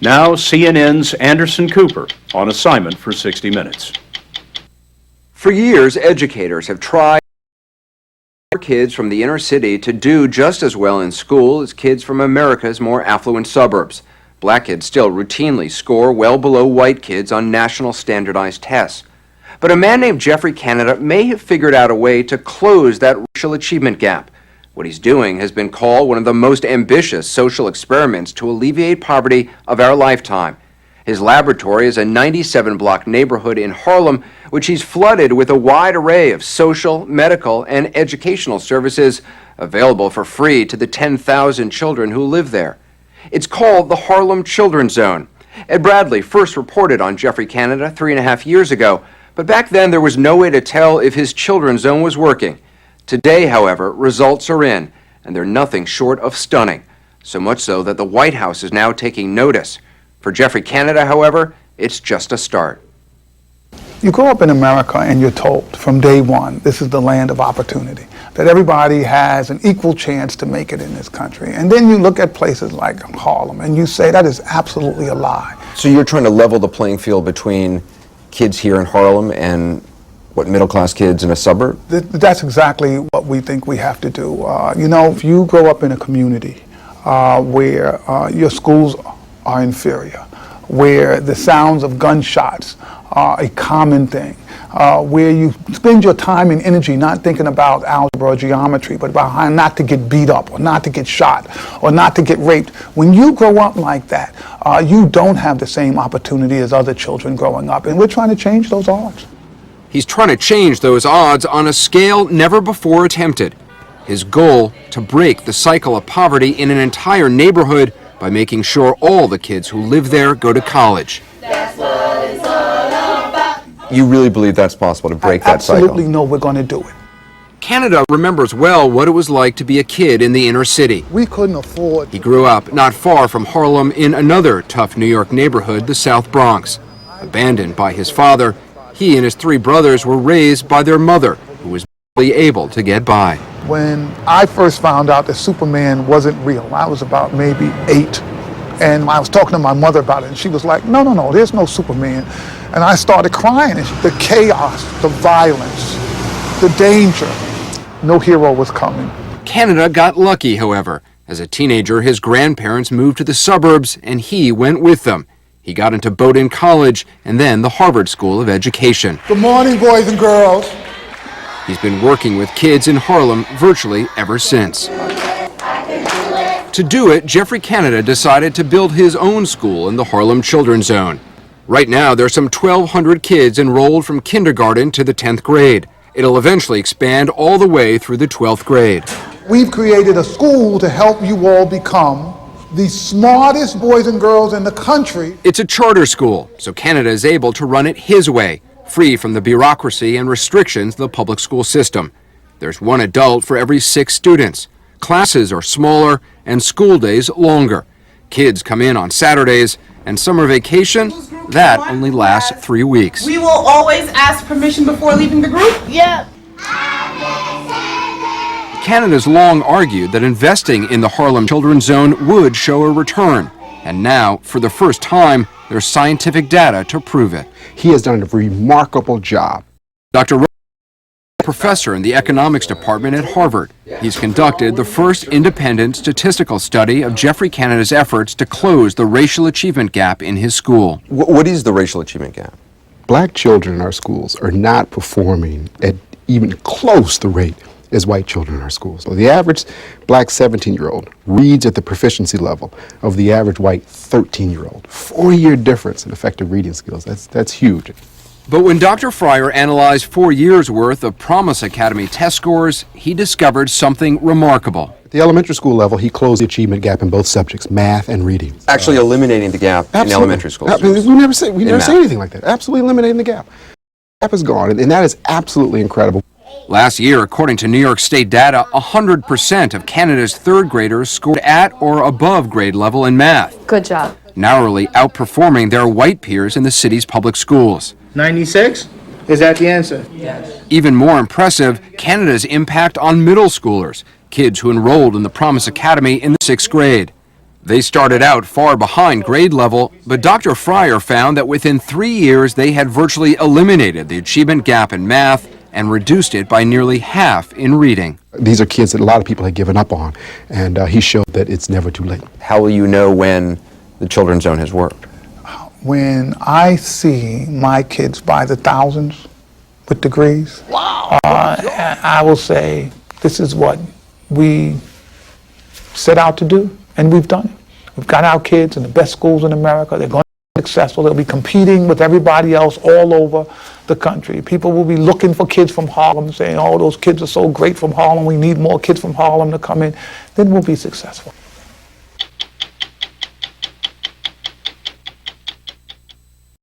Now, CNN's Anderson Cooper on assignment for 60 Minutes. For years, educators have tried for kids from the inner city to do just as well in school as kids from America's more affluent suburbs. Black kids still routinely score well below white kids on national standardized tests. But a man named Jeffrey Canada may have figured out a way to close that racial achievement gap. What he's doing has been called one of the most ambitious social experiments to alleviate poverty of our lifetime. His laboratory is a 97-block neighborhood in Harlem, which he's flooded with a wide array of social, medical, and educational services available for free to the 10,000 children who live there. It's called the Harlem Children's Zone. Ed Bradley first reported on Jeffrey Canada 3.5 years ago, but back then there was no way to tell if his children's zone was working. Today, however, results are in, and they're nothing short of stunning. So much so that the White House is now taking notice. For Jeffrey Canada, however, it's just a start. You grow up in America and you're told from day one, this is the land of opportunity, that everybody has an equal chance to make it in this country. And then you look at places like Harlem and you say that is absolutely a lie. So you're trying to level the playing field between kids here in Harlem and middle-class kids in a suburb? That's exactly what we think we have to do. If you grow up in a community where your schools are inferior, where the sounds of gunshots are a common thing, where you spend your time and energy not thinking about algebra or geometry, but about how not to get beat up or not to get shot or not to get raped. When you grow up like that, you don't have the same opportunity as other children growing up, and we're trying to change those odds. He's trying to change those odds on a scale never before attempted. His goal, to break the cycle of poverty in an entire neighborhood by making sure all the kids who live there go to college. That's what it's all about. You really believe that's possible, to break that cycle? Absolutely know we're going to do it. Canada remembers well what it was like to be a kid in the inner city. We couldn't afford. He grew up not far from Harlem in another tough New York neighborhood, the South Bronx. Abandoned by his father, he and his 3 brothers were raised by their mother, who was barely able to get by. When I first found out that Superman wasn't real, I was about maybe 8. And I was talking to my mother about it, and she was like, no, there's no Superman. And I started crying. And the chaos, the violence, the danger, no hero was coming. Canada got lucky, however. As a teenager, his grandparents moved to the suburbs, and he went with them. He got into Bowdoin College and then the Harvard School of Education. Good morning, boys and girls. He's been working with kids in Harlem virtually ever since. To do it, Jeffrey Canada decided to build his own school in the Harlem Children's Zone. Right now, there's some 1,200 kids enrolled from kindergarten to the 10th grade. It'll eventually expand all the way through the 12th grade. We've created a school to help you all become the smartest boys and girls in the country. It's a charter school, so Canada is able to run it his way, free from the bureaucracy and restrictions of the public school system. There's 1 adult for every 6 students. Classes are smaller and school days longer. Kids come in on Saturdays, and summer vacation, that only lasts 3 weeks. We will always ask permission before leaving the group? Yep. Canada's long argued that investing in the Harlem Children's Zone would show a return. And now, for the first time, there's scientific data to prove it. He has done a remarkable job. Dr. Professor in the economics department at Harvard. He's conducted the first independent statistical study of Jeffrey Canada's efforts to close the racial achievement gap in his school. What is the racial achievement gap? Black children in our schools are not performing at even close the rate as white children in our schools. So the average black 17-year-old reads at the proficiency level of the average white 13-year-old. 4-year difference in effective reading skills. That's huge. But when Dr. Fryer analyzed 4 years' worth of Promise Academy test scores, he discovered something remarkable. At the elementary school level, he closed the achievement gap in both subjects, math and reading. Actually eliminating the gap in elementary schools. We never say anything like that. Absolutely eliminating the gap. The gap is gone, and that is absolutely incredible. Last year, according to New York State data, 100% of Canada's 3rd graders scored at or above grade level in math. Good job. Narrowly outperforming their white peers in the city's public schools. 96? Is that the answer? Yes. Even more impressive, Canada's impact on middle schoolers, kids who enrolled in the Promise Academy in the 6th grade. They started out far behind grade level, but Dr. Fryer found that within 3 years they had virtually eliminated the achievement gap in math and reduced it by nearly half in reading. These are kids that a lot of people had given up on, and he showed that it's never too late. How will you know when the Children's Zone has worked? When I see my kids by the thousands with degrees, I will say this is what we set out to do, and we've done it. We've got our kids in the best schools in America. They're going to be successful. They'll be competing with everybody else all over the country. People will be looking for kids from Harlem, saying, oh, those kids are so great from Harlem. We need more kids from Harlem to come in. Then we'll be successful.